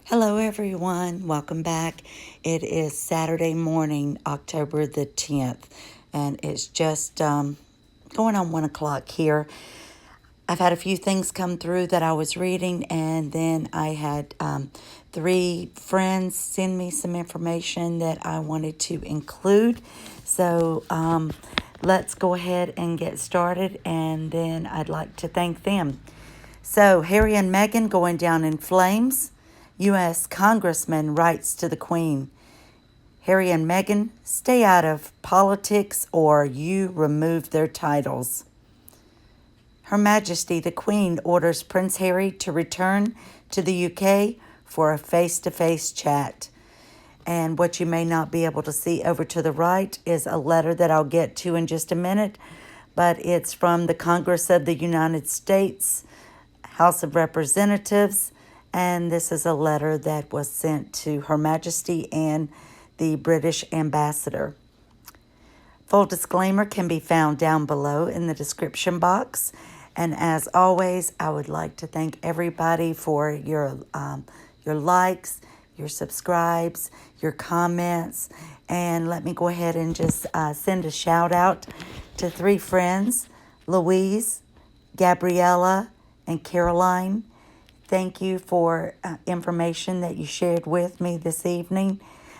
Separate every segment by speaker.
Speaker 1: Hello, everyone. Welcome back. It is Saturday morning, October the 10th, and it's just going on 1 o'clock here. I've had a few things come through that I was reading, and then I had three friends send me some information that I wanted to include. So let's go ahead and get started, and then I'd like to thank them. So, Harry and Meghan going down in flames. U.S. Congressman writes to the Queen. Harry and Meghan, stay out of politics or you remove their titles. Her Majesty the Queen orders Prince Harry to return to the U.K. for a face-to-face chat. And what you may not be able to see over to the right is a letter that I'll get to in just a minute, but it's from the Congress of the United States, House of Representatives, and this is a letter that was sent to Her Majesty and the British Ambassador. Full disclaimer can be found down below in the description box. And as always, I would like to thank everybody for your likes, your subscribes, your comments. And let me go ahead and just send a shout out to three friends, Louise, Gabriella, and Caroline. Thank you for information that you shared with me this evening,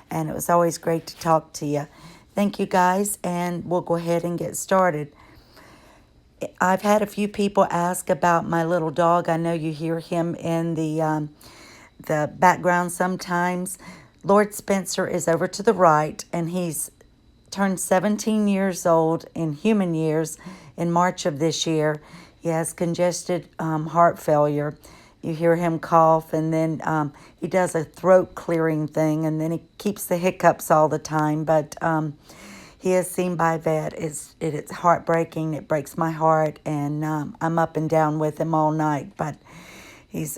Speaker 1: and it was always great to talk to you. Thank you, guys, and we'll go ahead and get started. I've had a few people ask about my little dog. I know you hear him in the background sometimes. Lord Spencer is over to the right, and he's turned 17 years old in human years in March of this year. He has congested heart failure. You hear him cough, and then he does a throat clearing thing, and then he keeps the hiccups all the time. But he is seen by a vet. It's heartbreaking. It breaks my heart, and I'm up and down with him all night. But he's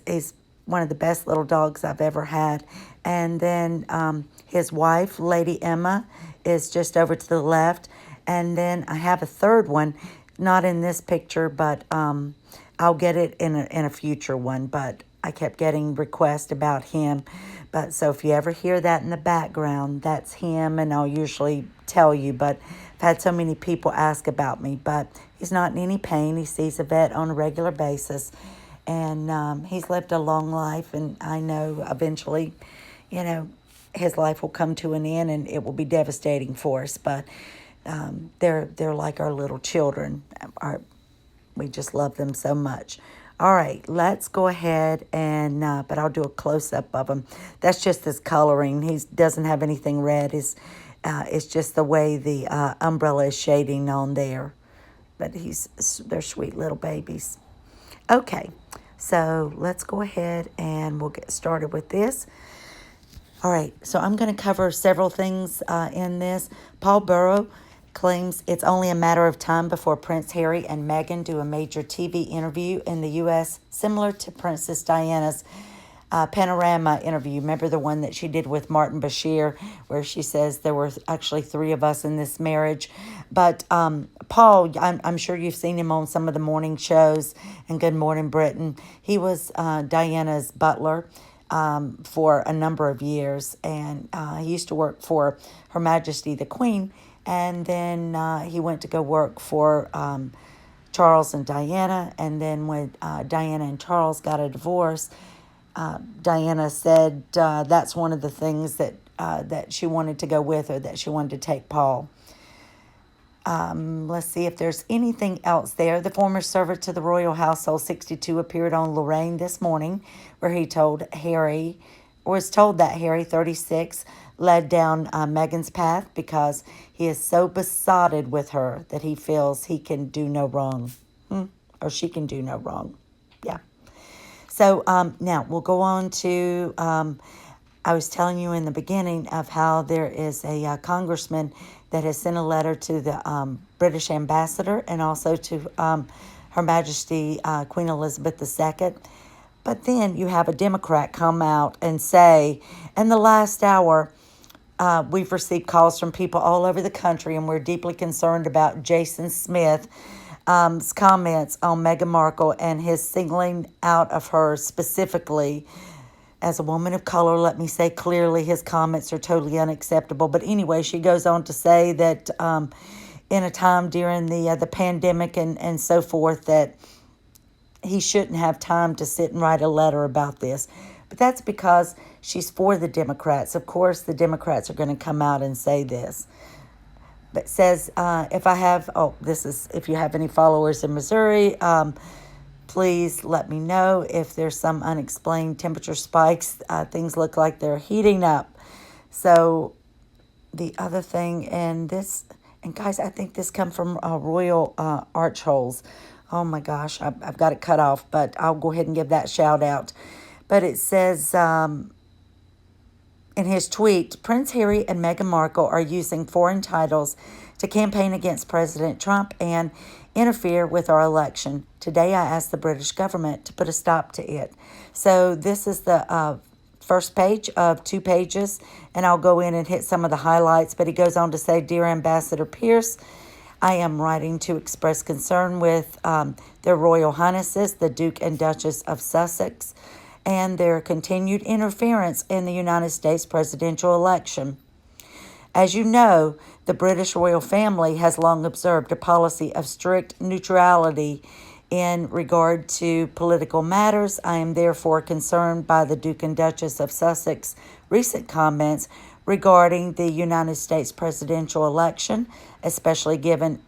Speaker 1: one of the best little dogs I've ever had. And then his wife, Lady Emma, is just over to the left. And then I have a third one, not in this picture, but I'll get it in a future one, but I kept getting requests about him. But so if you ever hear that in the background, that's him, and I'll usually tell you. But I've had so many people ask about me, but he's not in any pain. He sees a vet on a regular basis, and he's lived a long life, and I know eventually, his life will come to an end, and it will be devastating for us. But they're like our little children. We just love them so much. All right, let's go ahead and, but I'll do a close-up of him. That's just his coloring. He doesn't have anything red. It's just the way the umbrella is shading on there. But they're sweet little babies. Okay, so let's go ahead and we'll get started with this. All right, so I'm going to cover several things in this. Paul Burrow claims it's only a matter of time before Prince Harry and Meghan do a major TV interview in the U.S., similar to Princess Diana's Panorama interview. Remember the one that she did with Martin Bashir, where she says there were actually three of us in this marriage. But Paul, I'm sure you've seen him on some of the morning shows and Good Morning Britain. He was Diana's butler for a number of years, and he used to work for Her Majesty the Queen. And then he went to go work for Charles and Diana. And then when Diana and Charles got a divorce, Diana said that's one of the things that she wanted to go with, or that she wanted to take Paul. Let's see if there's anything else there. The former servant to the royal household, 62, appeared on Lorraine this morning, where he was told that Harry, 36, led down Meghan's path because he is so besotted with her that he feels he can do no wrong. Or she can do no wrong. Yeah. So now we'll go on to, I was telling you in the beginning of how there is a congressman that has sent a letter to the British ambassador and also to Her Majesty Queen Elizabeth II. But then you have a Democrat come out and say, in the last hour, we've received calls from people all over the country, and we're deeply concerned about Jason Smith's comments on Meghan Markle and his singling out of her specifically As a woman of color, let me say clearly his comments are totally unacceptable. But anyway, she goes on to say that in a time during the pandemic and so forth, that he shouldn't have time to sit and write a letter about this. But that's because she's for the Democrats. Of course, the Democrats are going to come out and say this. But says, if you have any followers in Missouri, please let me know if there's some unexplained temperature spikes. Things look like they're heating up. So the other thing, and guys, I think this comes from Royal Arch Holes. Oh my gosh, I've got it cut off, but I'll go ahead and give that shout out. But it says in his tweet, Prince Harry and Meghan Markle are using foreign titles to campaign against President Trump and interfere with our election. Today, I asked the British government to put a stop to it. So this is the first page of 2 pages, and I'll go in and hit some of the highlights. But he goes on to say, Dear Ambassador Pierce, I am writing to express concern with their Royal Highnesses, the Duke and Duchess of Sussex, and their continued interference in the United States presidential election. As you know, the British royal family has long observed a policy of strict neutrality in regard to political matters. I am therefore concerned by the Duke and Duchess of Sussex recent comments regarding the United States presidential election, especially given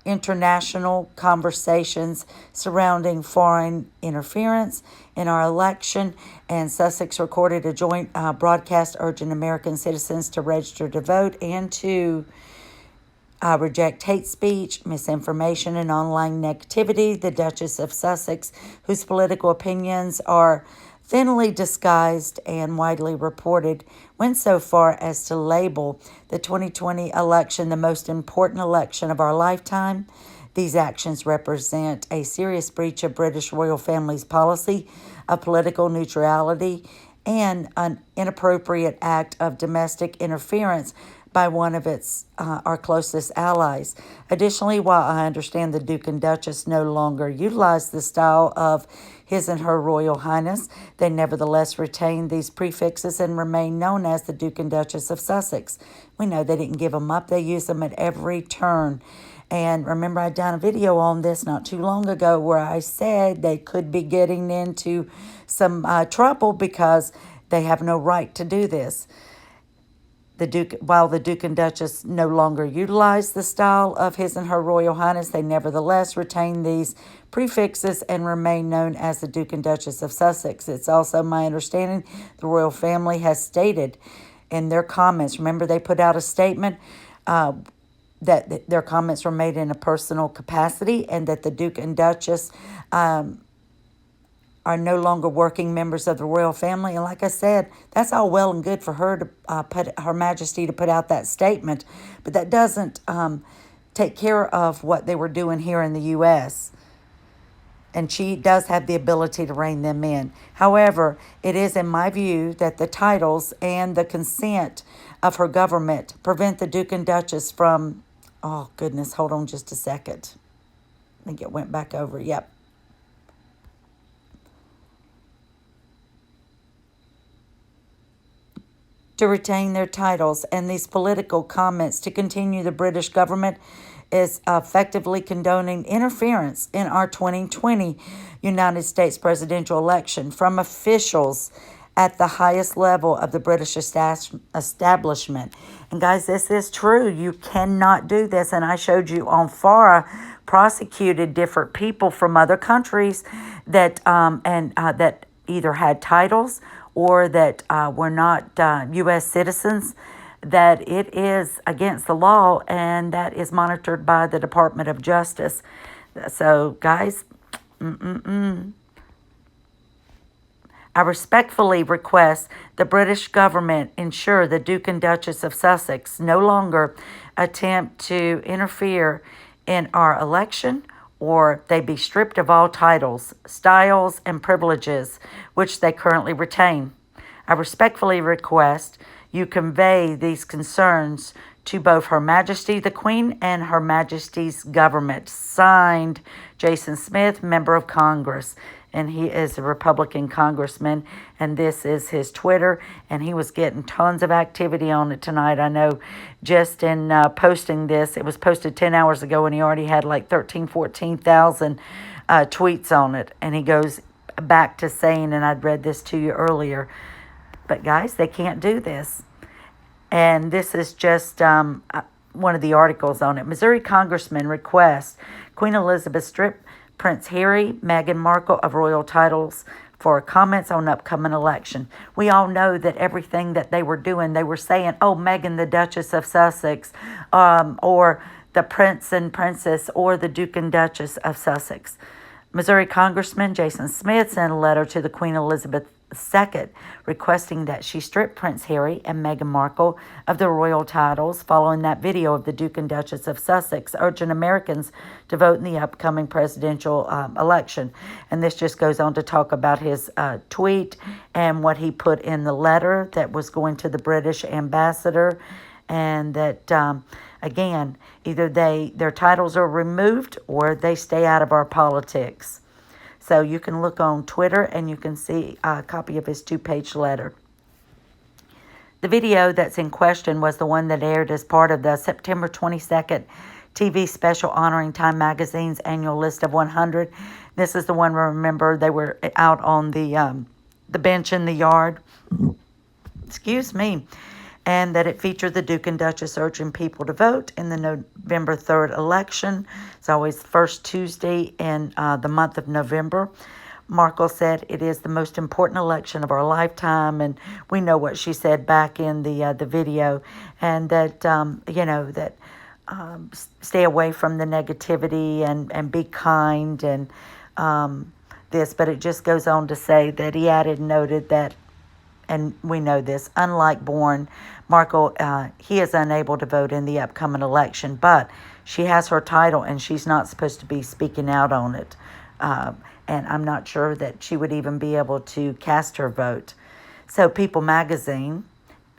Speaker 1: international conversations surrounding foreign interference in our election. And Sussex recorded a joint broadcast urging American citizens to register to vote and to reject hate speech, misinformation, and online negativity. The Duchess of Sussex, whose political opinions are thinly disguised and widely reported, went so far as to label the 2020 election the most important election of our lifetime. These actions represent a serious breach of British royal family's policy of political neutrality and an inappropriate act of domestic interference by one of our closest allies. Additionally, while I understand the Duke and Duchess no longer utilize the style of His and Her Royal Highness, they nevertheless retain these prefixes and remain known as the Duke and Duchess of Sussex. We know they didn't give them up. They use them at every turn. And remember, I'd done a video on this not too long ago where I said they could be getting into some trouble because they have no right to do this. While the Duke and Duchess no longer utilize the style of His and Her Royal Highness, they nevertheless retain these prefixes and remain known as the Duke and Duchess of Sussex. It's also my understanding the royal family has stated in their comments, remember they put out a statement that their comments were made in a personal capacity and that the Duke and Duchess are no longer working members of the royal family. And like I said, that's all well and good for her to put Her Majesty to put out that statement, but that doesn't take care of what they were doing here in the U.S. And she does have the ability to rein them in. However, it is in my view that the titles and the consent of her government prevent the Duke and Duchess from, oh goodness, hold on just a second. I think it went back over, yep. To retain their titles, and these political comments to continue. The British government is effectively condoning interference in our 2020 United States presidential election from officials at the highest level of the British establishment. And guys, this is true. You cannot do this. And I showed you on FARA prosecuted different people from other countries that that either had titles or that were not U.S. citizens, that it is against the law and that is monitored by the Department of Justice. So, guys, I respectfully request the British government ensure the Duke and Duchess of Sussex no longer attempt to interfere in our election, or they be stripped of all titles, styles, and privileges which they currently retain. I respectfully request you convey these concerns to both Her Majesty the Queen and Her Majesty's government. Signed, Jason Smith, Member of Congress. and he is a Republican congressman, and this is his Twitter, and he was getting tons of activity on it tonight. I know just in posting this, it was posted 10 hours ago, and he already had like 14,000 tweets on it, and he goes back to saying, and I'd read this to you earlier, but guys, they can't do this. And this is just one of the articles on it. Missouri Congressman requests Queen Elizabeth strip Prince Harry, Meghan Markle of royal titles for comments on upcoming election. We all know that everything that they were doing, they were saying, oh, Meghan, the Duchess of Sussex, or the Prince and Princess, or the Duke and Duchess of Sussex. Missouri Congressman Jason Smith sent a letter to the Queen Elizabeth II requesting that she strip Prince Harry and Meghan Markle of the royal titles following that video of the Duke and Duchess of Sussex urging Americans to vote in the upcoming presidential election. And this just goes on to talk about his tweet and what he put in the letter that was going to the British ambassador, and that again, either their titles are removed or they stay out of our politics. So you can look on Twitter and you can see a copy of his 2-page letter. The video that's in question was the one that aired as part of the September 22nd TV special honoring Time Magazine's annual list of 100. This is the one where, remember, they were out on the bench in the yard. Excuse me. And that it featured the Duke and Duchess urging people to vote in the November 3rd election. It's always first Tuesday in the month of November. Markle said it is the most important election of our lifetime, and we know what she said back in the video, and that stay away from the negativity and be kind and this. But it just goes on to say that he added and noted that, and we know this, unlike Markle, he is unable to vote in the upcoming election, but she has her title and she's not supposed to be speaking out on it. And I'm not sure that she would even be able to cast her vote. So People Magazine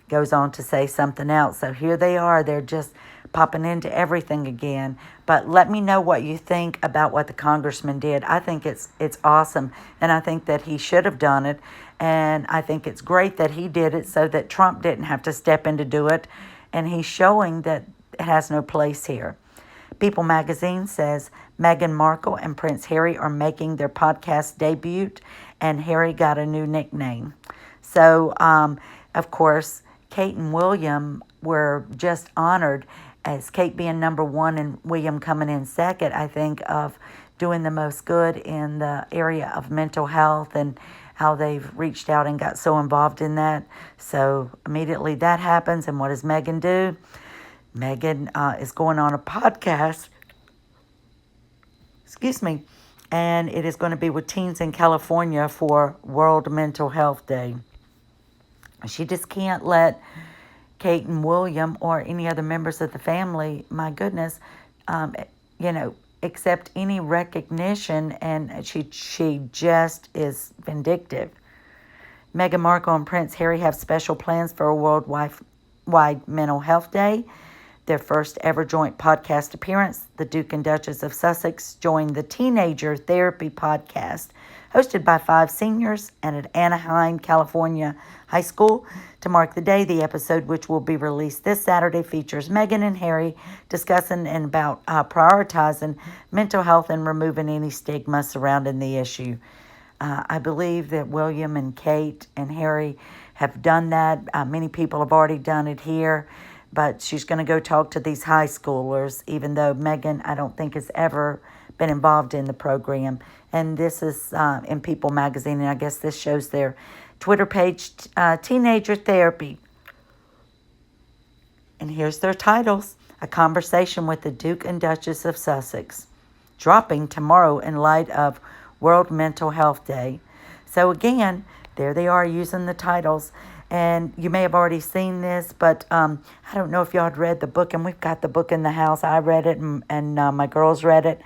Speaker 1: goes on to say something else. So here they are. They're just popping into everything again. But let me know what you think about what the congressman did. I think it's awesome, and I think that he should have done it. And I think it's great that he did it so that Trump didn't have to step in to do it. And he's showing that it has no place here. People Magazine says Meghan Markle and Prince Harry are making their podcast debut, and Harry got a new nickname. So, of course, Kate and William were just honored, as Kate being number one and William coming in second, I think, of doing the most good in the area of mental health and how they've reached out and got so involved in that. So immediately that happens, and what does Meghan do? Meghan is going on a podcast, and it is going to be with teens in California for World Mental Health Day. She just can't let Kate and William or any other members of the family, my goodness, accept any recognition, and she just is vindictive. Meghan Markle and Prince Harry have special plans for a worldwide mental health day. Their first ever joint podcast appearance, the Duke and Duchess of Sussex joined the Teenager Therapy podcast, hosted by 5 seniors and at Anaheim, California High School. To mark the day, the episode, which will be released this Saturday, features Meghan and Harry discussing and about prioritizing mental health and removing any stigma surrounding the issue. I believe that William and Kate and Harry have done that. Many people have already done it here, but she's going to go talk to these high schoolers, even though Meghan, I don't think, has ever been involved in the program. And this is in People Magazine, and I guess this shows their Twitter page, Teenager Therapy. And here's their titles: A Conversation with the Duke and Duchess of Sussex, dropping tomorrow in light of World Mental Health Day. So again, there they are using the titles. And you may have already seen this, but I don't know if y'all had read the book, and we've got the book in the house. I read it, and my girls read it.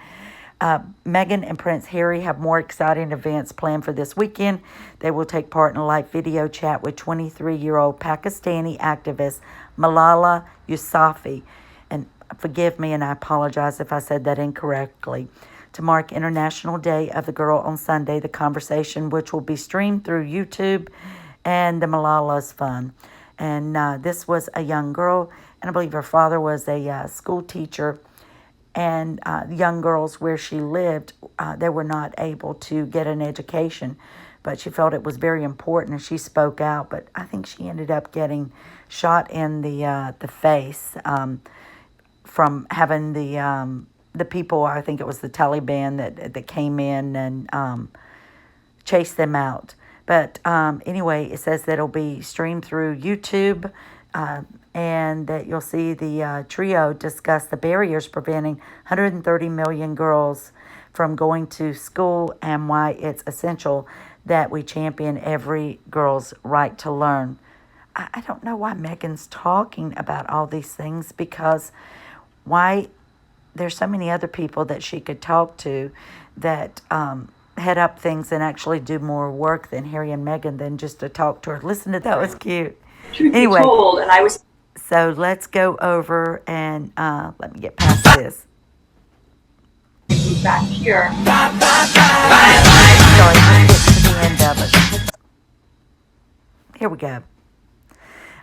Speaker 1: Meghan and Prince Harry have more exciting events planned for this weekend. They will take part in a live video chat with 23-year-old Pakistani activist Malala Yousafzai. And forgive me, and I apologize if I said that incorrectly. to mark International Day of the Girl on Sunday. The conversation, which will be streamed through YouTube and the Malala's Fund. And this was a young girl, and I believe her father was a school teacher. And young girls where she lived, they were not able to get an education. But she felt it was very important, and she spoke out. But I think she ended up getting shot in the face from having the people. I think it was the Taliban that came in and chased them out. But anyway, it says that it'll be streamed through YouTube, and that you'll see the trio discuss the barriers preventing 130 million girls from going to school and why it's essential that we champion every girl's right to learn. I don't know why Meghan's talking about all these things, because why there's so many other people that she could talk to that head up things and actually do more work than Harry and Meghan than just to talk to her. Listen to that, was cute. Anyway, told, and I was... So let's go over and let me get past this. Back here. Sorry, let's get to the end of it. Here we go.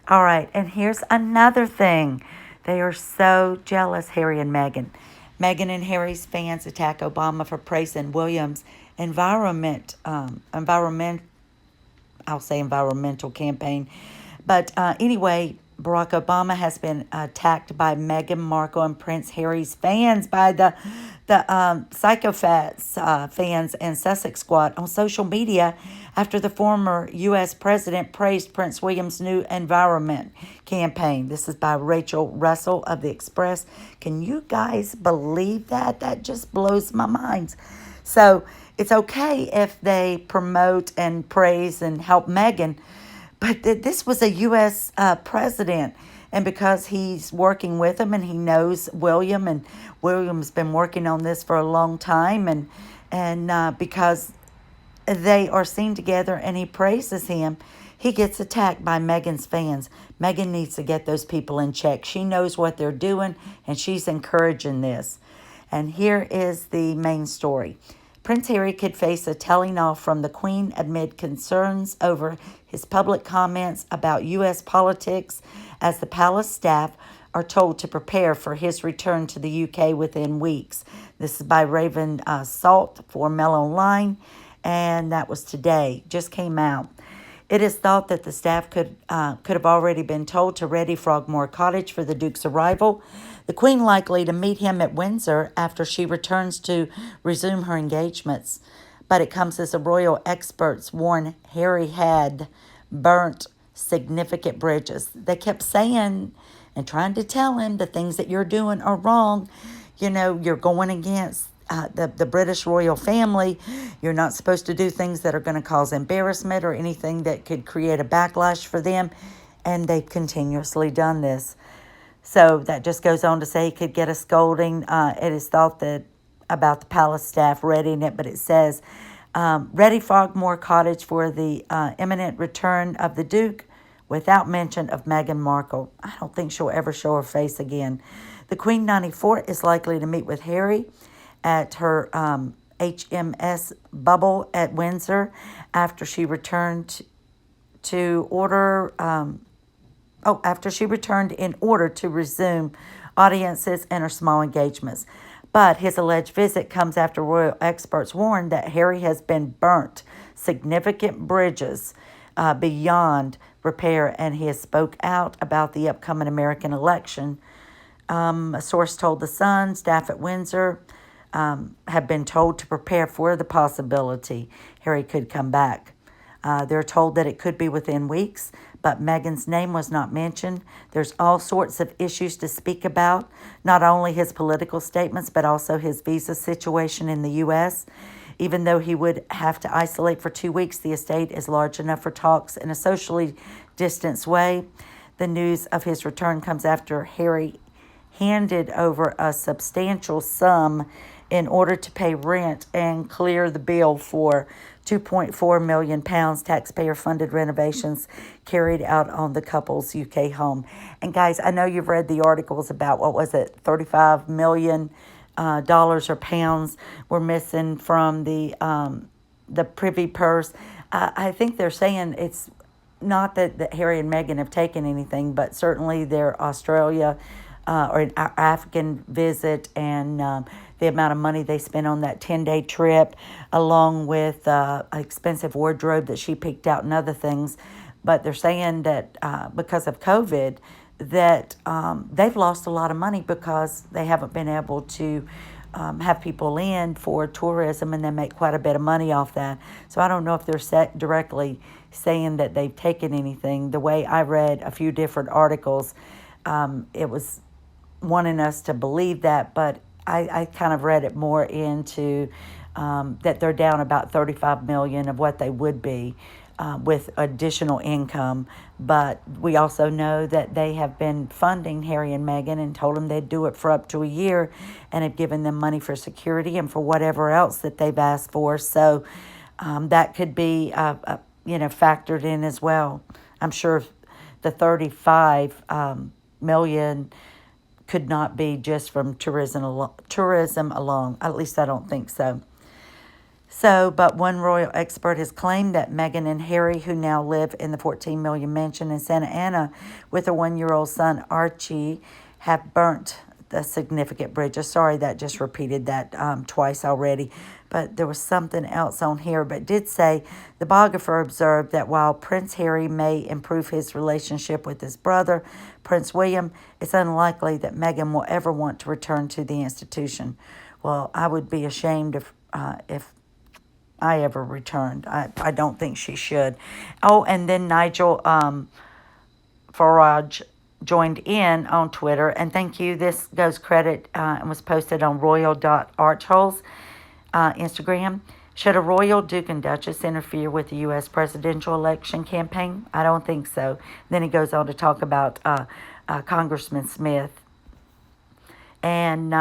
Speaker 1: All right, and here's another thing. They are so jealous, Harry and Meghan. Meghan and Harry's fans attack Obama for praising William's environmental campaign. But anyway, Barack Obama has been attacked by Meghan Markle and Prince Harry's fans, by the psychopaths fans and Sussex Squad on social media after the former U.S. president praised Prince William's new environment campaign. This is by Rachel Russell of The Express. Can you guys believe that? That just blows my mind. So it's okay if they promote and praise and help Meghan, but this was a U.S. president, and because he's working with him and he knows William, and William's been working on this for a long time, and because they are seen together and he praises him, he gets attacked by Meghan's fans. Meghan needs to get those people in check. She knows what they're doing, and she's encouraging this. And here is the main story. Prince Harry could face a telling off from the Queen amid concerns over his public comments about U.S. politics, as the palace staff are told to prepare for his return to the U.K. within weeks. This is by Raven Salt for Mail Online, and that was today, just came out. It is thought that the staff could have already been told to ready Frogmore Cottage for the Duke's arrival. The Queen likely to meet him at Windsor after she returns to resume her engagements. But it comes as the royal experts warn Harry had burnt significant bridges. They kept saying and trying to tell him the things that you're doing are wrong. You know, you're going against the British royal family. You're not supposed to do things that are going to cause embarrassment or anything that could create a backlash for them. And they've continuously done this. So that just goes on to say he could get a scolding. It is thought that about the palace staff readying it, but it says, ready Frogmore Cottage for the imminent return of the Duke, without mention of Meghan Markle. I don't think she'll ever show her face again. The Queen 94 is likely to meet with Harry at her HMS Bubble at Windsor after she returned after she returned in order to resume audiences and her small engagements. But his alleged visit comes after royal experts warned that Harry has been burnt significant bridges beyond repair, and he has spoke out about the upcoming American election. A source told The Sun staff at Windsor have been told to prepare for the possibility Harry could come back. They're told that it could be within weeks, but Meghan's name was not mentioned. There's all sorts of issues to speak about, not only his political statements, but also his visa situation in the U.S. Even though he would have to isolate for 2 weeks, the estate is large enough for talks in a socially distanced way. The news of his return comes after Harry handed over a substantial sum in order to pay rent and clear the bill for £2.4 million taxpayer-funded renovations carried out on the couple's UK home. And guys, I know you've read the articles about, what was it, 35 million dollars or pounds were missing from the privy purse. I think they're saying it's not that Harry and Meghan have taken anything, but certainly their Australia or an African visit and the amount of money they spent on that 10-day trip, along with an expensive wardrobe that she picked out and other things. But they're saying that because of COVID, that they've lost a lot of money because they haven't been able to have people in for tourism, and they make quite a bit of money off that. So I don't know if they're directly saying that they've taken anything. The way I read a few different articles, it was wanting us to believe that, but I kind of read it more into that they're down about $35 million of what they would be with additional income. But we also know that they have been funding Harry and Meghan and told them they'd do it for up to a year, and have given them money for security and for whatever else that they've asked for. So that could be factored in as well. I'm sure the 35 million could not be just from tourism alone. At least I don't think so. But one royal expert has claimed that Meghan and Harry, who now live in the $14 million mansion in Santa Ana with a 1-year-old son, Archie, have burnt the significant bridges. Sorry, that just repeated that twice already. But there was something else on here. But it did say the biographer observed that while Prince Harry may improve his relationship with his brother, Prince William, it's unlikely that Meghan will ever want to return to the institution. Well, I would be ashamed if I ever returned. I don't think she should. Oh, and then Nigel Farage joined in on Twitter. And thank you. This goes credit and was posted on royal.archholes Instagram. Should a royal duke and duchess interfere with the U.S. presidential election campaign? I don't think so. Then he goes on to talk about Congressman Smith. And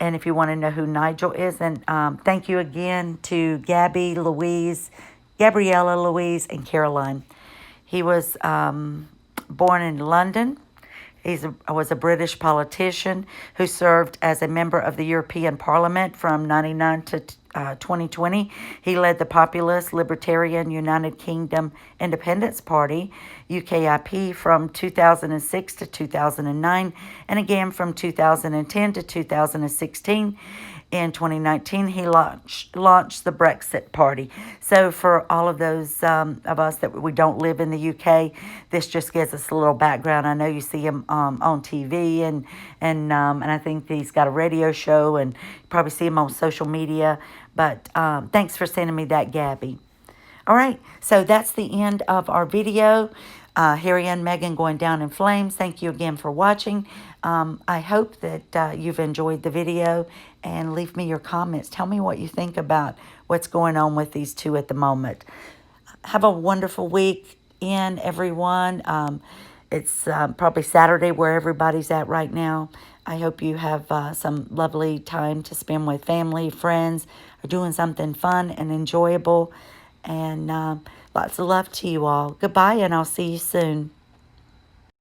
Speaker 1: if you want to know who Nigel is, then thank you again to Gabriella, Louise, and Caroline. He was born in London. He was a British politician who served as a member of the European Parliament from 1999 to 2020. He led the populist Libertarian United Kingdom Independence Party, UKIP, from 2006 to 2009, and again from 2010 to 2016. In 2019, he launched the Brexit Party. So for all of those of us that we don't live in the UK, this just gives us a little background. I know you see him on TV, and I think he's got a radio show, and you probably see him on social media. But thanks for sending me that, Gabby. All right, so that's the end of our video. Harry and Meghan going down in flames. Thank you again for watching. I hope that you've enjoyed the video, and leave me your comments. Tell me what you think about what's going on with these two at the moment. Have a wonderful weekend, everyone. It's probably Saturday where everybody's at right now. I hope you have some lovely time to spend with family, friends, or doing something fun and enjoyable. And lots of love to you all. Goodbye, and I'll see you soon.